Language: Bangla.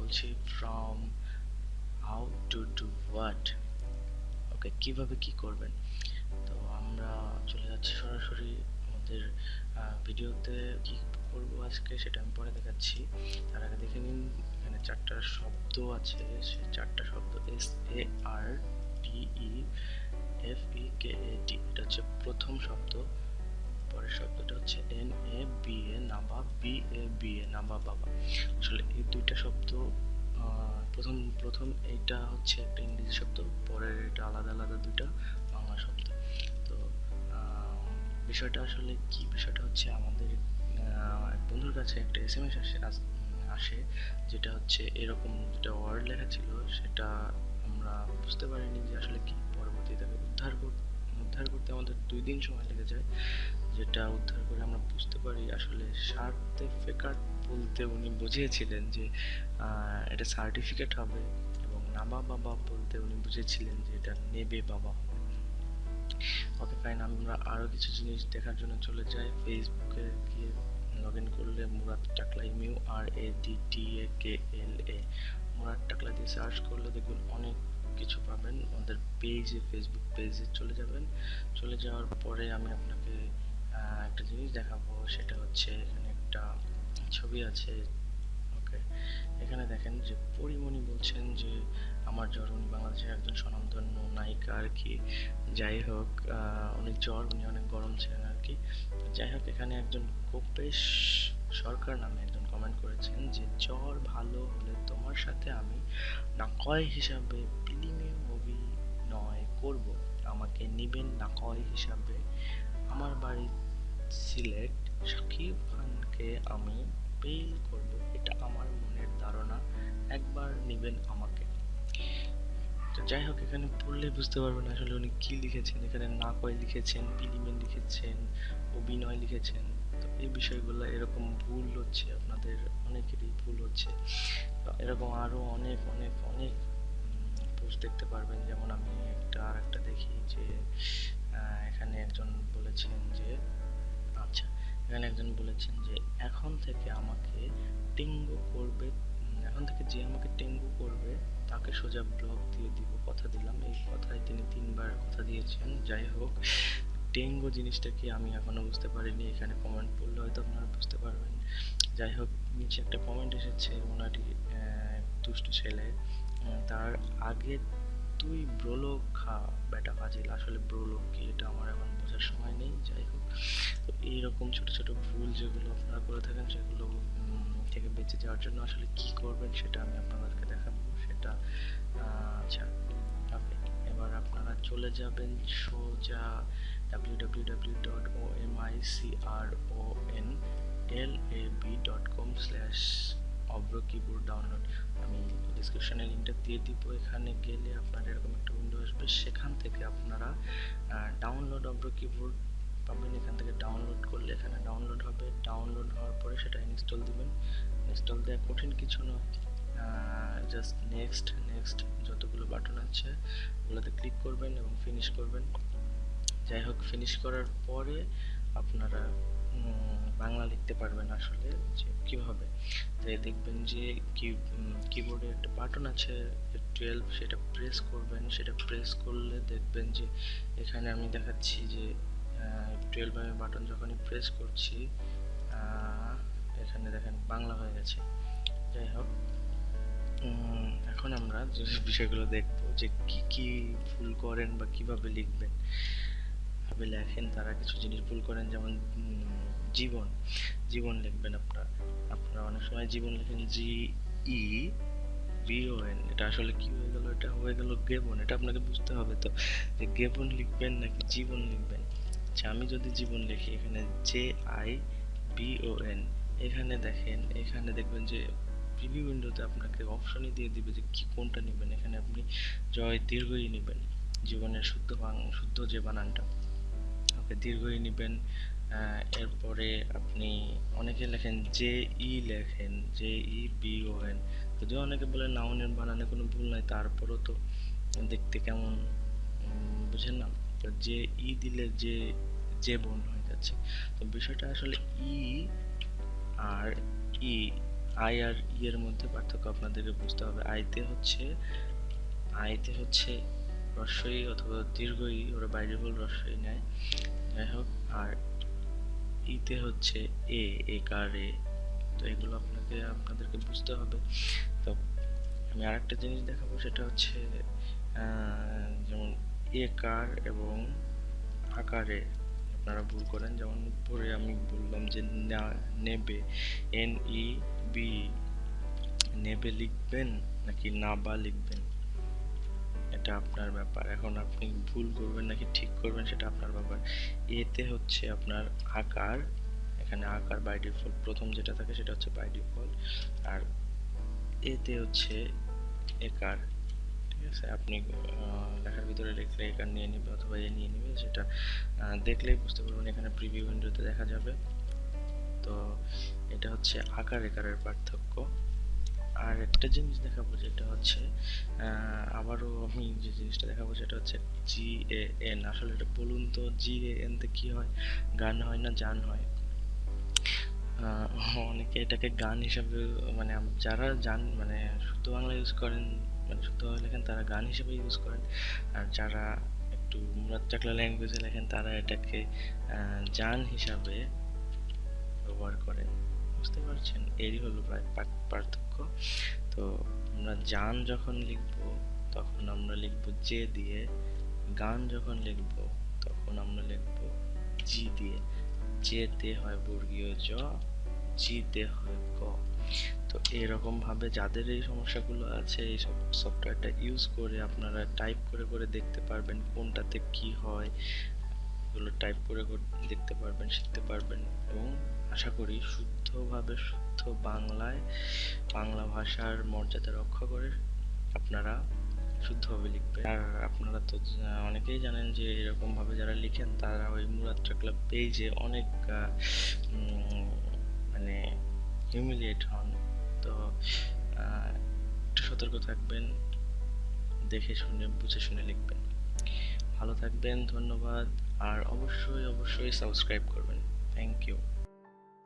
বলছি from how to do what. Okay, কিভাবে কি করবেন। তো আমরা চলে যাচ্ছি সরাসরি আমাদের ভিডিওতে। কি করব আজকে সেটা আমি পরে দেখাচ্ছি। তার আগে দেখে নিন, এখানে চারটা শব্দ আছে। সেই চারটা শব্দ SARTEFEKAT, এটা হচ্ছে প্রথম শব্দ। পরের শব্দটা হচ্ছে NABA, নাবা, BABA, নাবা বাবা। আসলে এই দুইটা শব্দ প্রথম প্রথম এইটা হচ্ছে একটা ইংরেজি শব্দ, পরের এটা আলাদা আলাদা দুইটা বাংলা শব্দ। তো বিষয়টা আসলে কি, বিষয়টা হচ্ছে আমাদের এক বন্ধুর কাছে একটা SMS আসে, যেটা হচ্ছে এরকম দুটা ওয়ার্ড লেখা ছিল। সেটা আমরা বুঝতে পারিনি যে আসলে কি। পরবর্তীতে উদ্ধার করতে আমাদের 2 দিন সময় লেগে যায়। যেটা উদ্ধার করে আমরা বুঝতে পারি আসলে সার্টিফিকেট বলতে উনি বুঝিয়েছিলেন যে এটা সার্টিফিকেট হবে, এবং নাবা বাবা বলতে উনি বুঝেছিলেন যে এটা নেবে বাবা হবে। ওকে ফাইন, আমরা আরো কিছু জিনিস দেখার জন্য চলে যাই। ফেসবুকে গিয়ে লগ ইন করলে মুরাদ টাকলা, MURADTAKLA, মুরাদ টাকলা দিয়ে সার্চ করলে দেখবেন অনেক কিছু পাবেন। আমাদের পেজে, ফেসবুক পেজে চলে যাবেন। চলে যাওয়ার পরে আমি আপনাকে একটা জিনিস দেখাবো। সেটা হচ্ছে এখানে একটা ছবি আছে। ওকে, এখানে দেখেন যে পরিমণি বলছেন যে আমার জ্বর। উনি বাংলাদেশের একজন স্বনামধন্য নায়িকা আর কি। যাই হোক, অনেক জ্বর, উনি অনেক গরম ছিলেন আর কি। যাই হোক, এখানে একজন কোপেশ সরকার নামে একজন কমেন্ট করেছেন যে জ্বর ভালো হলে তোমার সাথে আমি নাকয় হিসাবে ফিল্মে অভিনয় করব, আমাকে নিবেন নাকয় হিসাবে। আমার বাড়ি সিলেট, শাকিব খানকে আমি পেইল করব, এটা আমার মনের ধারণা, একবার নিবেন আমাকে। তো যাই হোক, এখানে পড়লে বুঝতে পারবেন আসলে উনি কি লিখেছেন। এখানে নাকয় লিখেছেন, ফিল্মে লিখেছেন, অভিনয় লিখেছেন। তো এই বিষয়গুলো এরকম ভুল হচ্ছে, আপনাদের অনেকেরই ভুল হচ্ছে। তো এরকম আরো অনেক অনেক অনেক পোস্ট দেখতে পারবেন। যেমন আমি আরেকটা দেখি যে এখানে একজন বলেছেন যে আচ্ছা, এখানে একজন বলেছেন যে এখন থেকে আমাকে টেঙ্গু করবে, এখন থেকে যে আমাকে টেঙ্গু করবে তাকে সোজা ব্লক দিয়ে দিব, কথা দিলাম। এই কথায় তিনি 3বার কথা দিয়েছেন। যাই হোক, টেঙ্গু জিনিসটা কি আমি এখনো বুঝতে পারিনি। এখানে কমেন্ট পড়লে হয়তো আপনারা বুঝতে পারবেন। যাই হোক, নিচে একটা কমেন্ট এসেছে ওনারই, দুষ্টু ছেলে। তার আগে তুই ব্রোলো খা বেটা ফাজিল। আসলে ব্রোলো কি এটা আমার এখন বোঝার সময় নেই। যাই হোক, তো এইরকম ছোট ছোট ভুল যেগুলো আপনারা করে থাকেন, সেগুলো থেকে বেঁচে যাওয়ার জন্য আসলে কি করবেন সেটা আমি আপনাদেরকে দেখাবো। সেটা আচ্ছা, ওকে, এবার আপনারা চলে যাবেন সোজা www.omicronlab.com/অব্র কিবোর্ড ডাউনলোড। আমি ডিসক্রিপশনে লিঙ্কটা দিয়ে দিব। এখানে গেলে আপনারা এরকম একটা উইন্ডো আসবে। সেখান থেকে আপনারা ডাউনলোড অব্র কিবোর্ড পাবেন। এখান থেকে ডাউনলোড করলে এখানে ডাউনলোড হবে। ডাউনলোড হওয়ার পরে সেটা ইনস্টল দিবেন। ইনস্টল দেওয়া কঠিন কিছু নয়, জাস্ট নেক্সট নেক্সট যতগুলো বাটন আছে ওগুলোতে ক্লিক করবেন এবং ফিনিশ করবেন। যাই হোক, ফিনিশ করার পরে আপনারা বাংলা লিখতে পারবেন আসলে যে কিভাবে। তাই দেখবেন যে কিবোর্ডে একটা বাটন আছে 12, সেটা প্রেস করবেন। সেটা প্রেস করলে দেখবেন যে এখানে আমি দেখাচ্ছি যে 12 আমি বাটন যখনই প্রেস করছি, এখানে দেখেন বাংলা হয়ে গেছে। যাই হোক, এখন আমরা যে বিষয়গুলো দেখবো যে কি কি ভুল করেন বা কিভাবে লিখবেন। ভাবে লেখেন তারা কিছু জিনিস ভুল করেন, যেমন জীবন। জীবন লিখবেন আপনারা অনেক সময় জীবন লেখেন GEVON, এটা আসলে কি হয়ে গেল, এটা হয়ে গেল গেবন। এটা আপনাকে বুঝতে হবে তো যে গেবন লিখবেন নাকি জীবন লিখবেন। আচ্ছা, আমি যদি জীবন লিখি, এখানে JIBON, এখানে দেখেন, এখানে দেখবেন যে প্রিভিউ উইন্ডোতে আপনাকে অপশনই দিয়ে দিবে যে কি কোনটা নেবেন। এখানে আপনি জয় দীর্ঘই নেবেন, জীবনের শুদ্ধ যে বানানটা। ওকে, দীর্ঘই নেবেন। এরপরে আপনি অনেকে লেখেন লেখেন JEBON, যদিও অনেকে বলে নাউনের বানানে কোনো ভুল নাই, তারপরও তো দেখতে কেমন বুঝেন না। তো দিলে জেবন হয়ে যাচ্ছে। তো বিষয়টা আসলে আর ই আই আর ই এর মধ্যে পার্থক্য আপনাদেরকে বুঝতে হবে। আইতে হচ্ছে রস্বই অথবা দীর্ঘ ই, ওরা বাইরেবল রস্বই নেয়, যাই হোক। আর ইতে হচ্ছে একার এ। তো এগুলো আপনাদেরকে বুঝতে হবে। তো আমি আরেকটা জিনিস দেখাবো, সেটা হচ্ছে যেমন একার এবং আকারে আপনারা ভুল করেন। যেমন উপরে আমি বললাম যে নেবে, NEB, নেবে লিখবেন নাকি নাবা লিখবেন, এটা আপনার ব্যাপার। এখন আপনি ভুল করবেন নাকি ঠিক করবেন সেটা আপনার ব্যাপার। এতে হচ্ছে আপনার আকার, এখানে আকার বাই ডিফল্ট প্রথম যেটা থাকে সেটা হচ্ছে বাই ডিফল্ট, আর এতে হচ্ছে একার। ঠিক আছে, আপনি লেখার ভিতরে লিখলে একার নিয়ে নেবে অথবা এ নিয়ে নেবে, সেটা দেখলেই বুঝতে পারবেন, এখানে প্রিভিউ উইন্ডোতে দেখা যাবে। তো এটা হচ্ছে আকার একারের পার্থক্য। আর একটা জিনিস দেখাবো, যেটা হচ্ছে আবারও আমি যে জিনিসটা দেখাবো সেটা হচ্ছে GAN। আসলে এটা বলুন তো, GAN তে কি হয়? গান হয় না জান হয়? অনেকে এটাকে গান হিসাবে, মানে যারা মানে শুদ্ধ বাংলা ইউজ করেন, মানে শুদ্ধ বাংলা লেখেন, তারা গান হিসেবে ইউজ করেন। আর যারা একটু মুরাদ টাকলা ল্যাঙ্গুয়েজে লেখেন, তারা এটাকে জান হিসাবে ব্যবহার করেন। বুঝতে পারছেন? এরই হলো প্রায় পার্থক্য। তো আমরা জান যখন লিখবো তখন আমরা লিখবো জে দিয়ে, গান যখন লিখবো তখন আমরা লিখবো জি দিয়ে। জেতে হয় বর্গীয় জ, জিতে হয় ক। তো এরকম ভাবে যাদের এই সমস্যাগুলো আছে, এই সফটওয়্যারটা ইউজ করে আপনারা টাইপ করে করে দেখতে পারবেন কোনটাতে কি হয়, এগুলো টাইপ করে করে দেখতে পারবেন, শিখতে পারবেন, এবং আশা করি শুদ্ধভাবে শুদ্ধ বাংলায় বাংলা ভাষার মর্যাদা রক্ষা করে আপনারা শুদ্ধভাবে লিখবেন। আর আপনারা তো অনেকেই জানেন যে এরকম ভাবে যারা লিখেন তারা ওই মুরাদ টাকলা পেজে অনেক মানে হিউমিলিয়েট হন। তো একটু সতর্ক থাকবেন, দেখে শুনে বুঝে শুনে লিখবেন। ভালো থাকবেন, ধন্যবাদ। আর অবশ্যই অবশ্যই সাবস্ক্রাইব করবেন। Thank you.